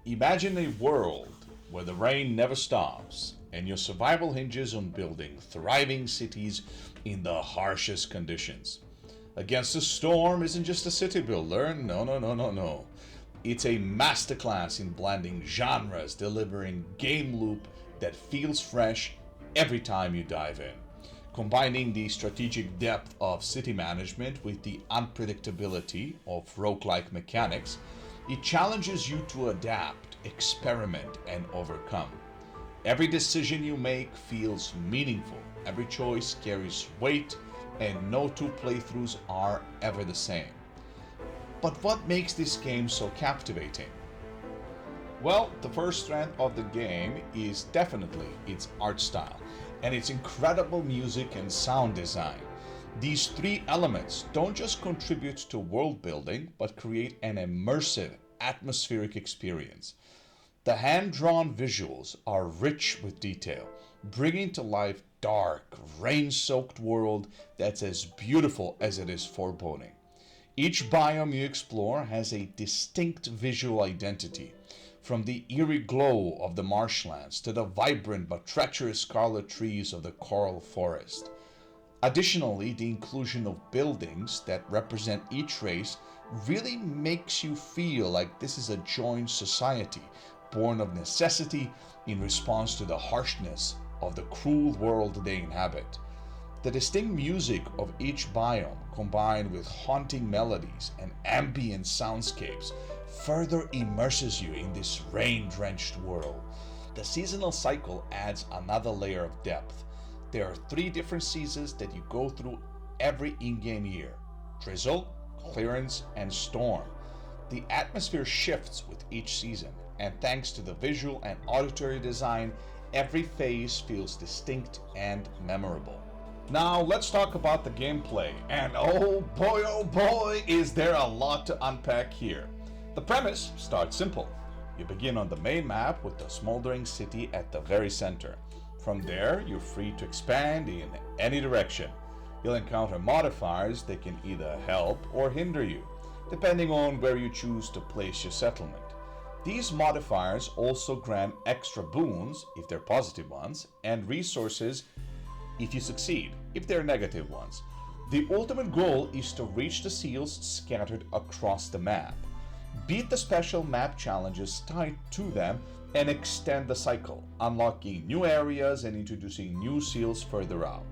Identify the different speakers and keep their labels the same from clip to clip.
Speaker 1: Imagine a world where the rain never stops and your survival hinges on building thriving cities in the harshest conditions. Against a Storm isn't just a city builder, no, no, no, no, no. It's a masterclass in blending genres, delivering game loop that feels fresh every time you dive in. Combining the strategic depth of city management with the unpredictability of roguelike mechanics, it challenges you to adapt, experiment, and overcome. Every decision you make feels meaningful, every choice carries weight, and no two playthroughs are ever the same. But what makes this game so captivating? Well, the first strength of the game is definitely its art style and its incredible music and sound design. These three elements don't just contribute to world building, but create an immersive, atmospheric experience. The hand-drawn visuals are rich with detail, bringing to life dark, rain-soaked world that's as beautiful as it is foreboding. Each biome you explore has a distinct visual identity, from the eerie glow of the marshlands to the vibrant but treacherous scarlet trees of the coral forest. Additionally, the inclusion of buildings that represent each race really makes you feel like this is a joint society, born of necessity in response to the harshness of the cruel world they inhabit. The distinct music of each biome, combined with haunting melodies and ambient soundscapes, further immerses you in this rain-drenched world. The seasonal cycle adds another layer of depth. There are three different seasons that you go through every in-game year: drizzle, clearance, and storm. The atmosphere shifts with each season, and thanks to the visual and auditory design, every phase feels distinct and memorable. Now let's talk about the gameplay, and oh boy, is there a lot to unpack here. The premise starts simple. You begin on the main map with the smoldering city at the very center. From there, you're free to expand in any direction. You'll encounter modifiers that can either help or hinder you, depending on where you choose to place your settlement. These modifiers also grant extra boons, if they're positive ones, and resources if you succeed, if they're negative ones. The ultimate goal is to reach the seals scattered across the map, beat the special map challenges tied to them, and extend the cycle, unlocking new areas and introducing new seals further out.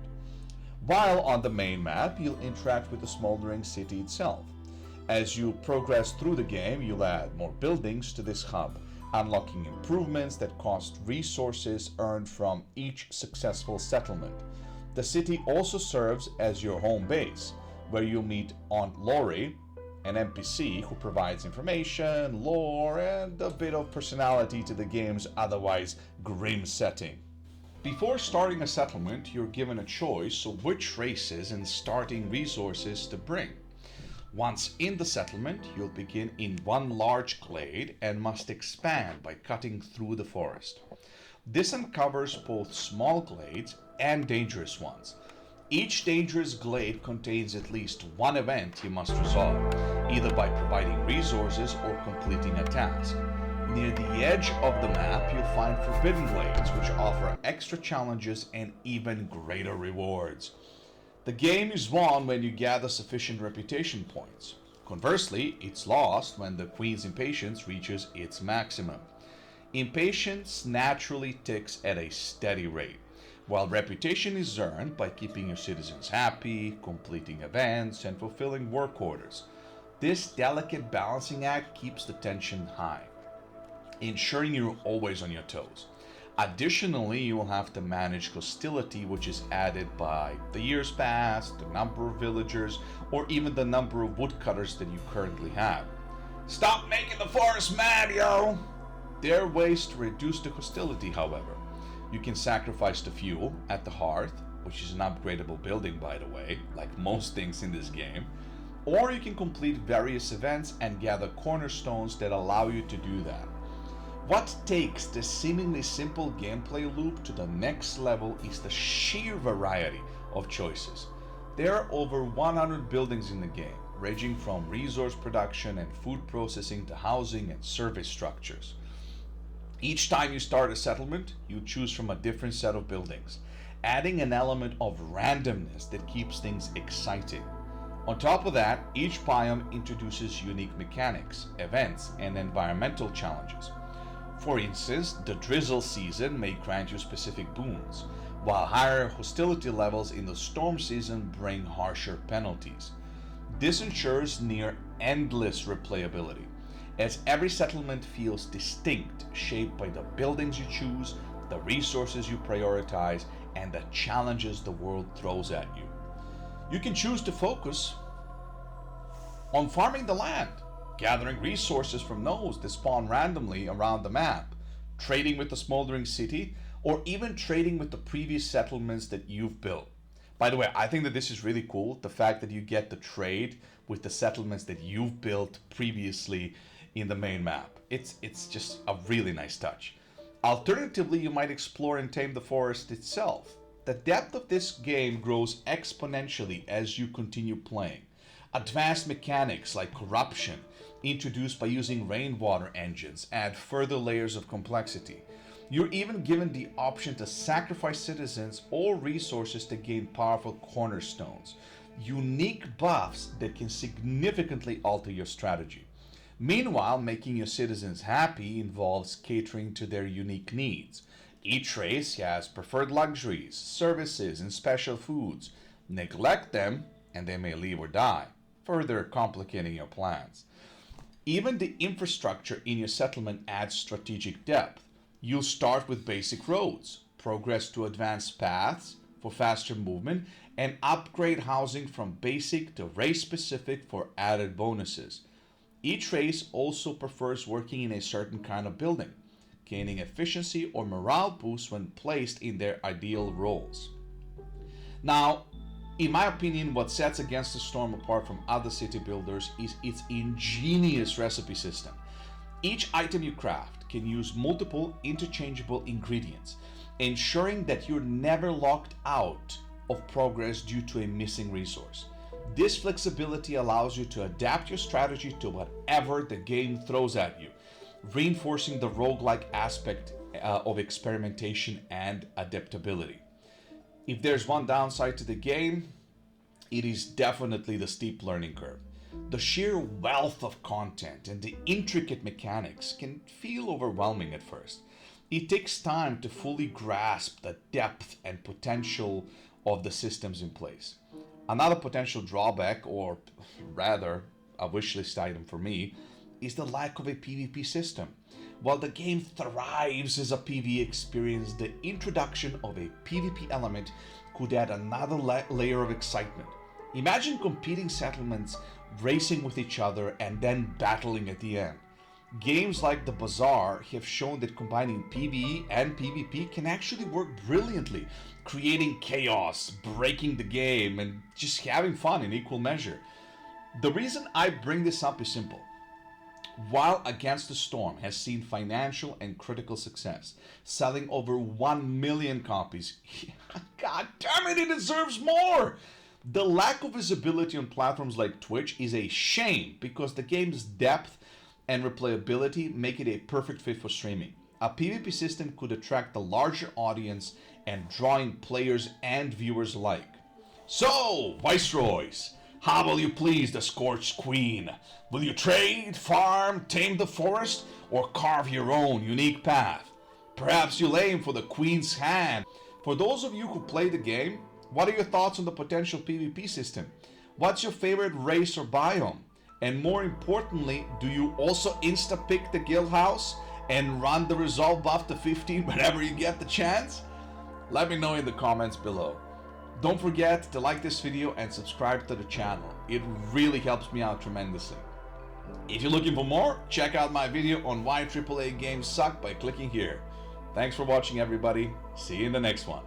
Speaker 1: While on the main map, you'll interact with the smoldering city itself. As you progress through the game, you'll add more buildings to this hub, unlocking improvements that cost resources earned from each successful settlement. The city also serves as your home base, where you'll meet Aunt Lori, an NPC who provides information, lore, and a bit of personality to the game's otherwise grim setting. Before starting a settlement, you're given a choice of which races and starting resources to bring. Once in the settlement, you'll begin in one large glade and must expand by cutting through the forest. This uncovers both small glades and dangerous ones. Each dangerous glade contains at least one event you must resolve, either by providing resources or completing a task. Near the edge of the map, you'll find forbidden glades, which offer extra challenges and even greater rewards. The game is won when you gather sufficient reputation points. Conversely, it's lost when the Queen's impatience reaches its maximum. Impatience naturally ticks at a steady rate, while reputation is earned by keeping your citizens happy, completing events, and fulfilling work orders. This delicate balancing act keeps the tension high, ensuring you're always on your toes. Additionally, you will have to manage hostility, which is added by the years passed, the number of villagers, or even the number of woodcutters that you currently have. Stop making the forest mad, yo! There are ways to reduce the hostility, however. You can sacrifice the fuel at the hearth, which is an upgradable building, by the way, like most things in this game, or you can complete various events and gather cornerstones that allow you to do that. What takes the seemingly simple gameplay loop to the next level is the sheer variety of choices. There are over 100 buildings in the game, ranging from resource production and food processing to housing and service structures. Each time you start a settlement, you choose from a different set of buildings, adding an element of randomness that keeps things exciting. On top of that, each biome introduces unique mechanics, events, and environmental challenges. For instance, the drizzle season may grant you specific boons, while higher hostility levels in the storm season bring harsher penalties. This ensures near endless replayability, as every settlement feels distinct, shaped by the buildings you choose, the resources you prioritize, and the challenges the world throws at you. You can choose to focus on farming the land, gathering resources from those that spawn randomly around the map, trading with the smoldering city, or even trading with the previous settlements that you've built. By the way, I think that this is really cool, the fact that you get to trade with the settlements that you've built previously in the main map. It's just a really nice touch. Alternatively, you might explore and tame the forest itself. The depth of this game grows exponentially as you continue playing. Advanced mechanics like corruption, introduced by using rainwater engines, add further layers of complexity. You're even given the option to sacrifice citizens or resources to gain powerful cornerstones, unique buffs that can significantly alter your strategy. Meanwhile, making your citizens happy involves catering to their unique needs. Each race has preferred luxuries, services, and special foods. Neglect them, and they may leave or die, further complicating your plans. Even the infrastructure in your settlement adds strategic depth. You'll start with basic roads, progress to advanced paths for faster movement, and upgrade housing from basic to race-specific for added bonuses. Each race also prefers working in a certain kind of building, gaining efficiency or morale boosts when placed in their ideal roles. Now, in my opinion, what sets Against the Storm apart from other city builders is its ingenious recipe system. Each item you craft can use multiple interchangeable ingredients, ensuring that you're never locked out of progress due to a missing resource. This flexibility allows you to adapt your strategy to whatever the game throws at you, reinforcing the roguelike aspect of experimentation and adaptability. If there's one downside to the game, it is definitely the steep learning curve. The sheer wealth of content and the intricate mechanics can feel overwhelming at first. It takes time to fully grasp the depth and potential of the systems in place. Another potential drawback, or rather a wishlist item for me, is the lack of a PvP system. While the game thrives as a PvE experience, the introduction of a PvP element could add another layer of excitement. Imagine competing settlements racing with each other and then battling at the end. Games like The Bazaar have shown that combining PvE and PvP can actually work brilliantly, creating chaos, breaking the game, and just having fun in equal measure. The reason I bring this up is simple. While Against the Storm has seen financial and critical success, selling over 1 million copies, god damn it, it deserves more! The lack of visibility on platforms like Twitch is a shame because the game's depth and replayability make it a perfect fit for streaming. A PvP system could attract a larger audience and draw in players and viewers alike. So, Viceroys, how will you please the Scorched Queen? Will you trade, farm, tame the forest, or carve your own unique path? Perhaps you'll aim for the Queen's hand. For those of you who play the game, what are your thoughts on the potential PvP system? What's your favorite race or biome? And more importantly, do you also insta-pick the guild house and run the resolve buff to 15 whenever you get the chance? Let me know in the comments below. Don't forget to like this video and subscribe to the channel. It really helps me out tremendously. If you're looking for more, check out my video on why AAA games suck by clicking here. Thanks for watching, everybody. See you in the next one.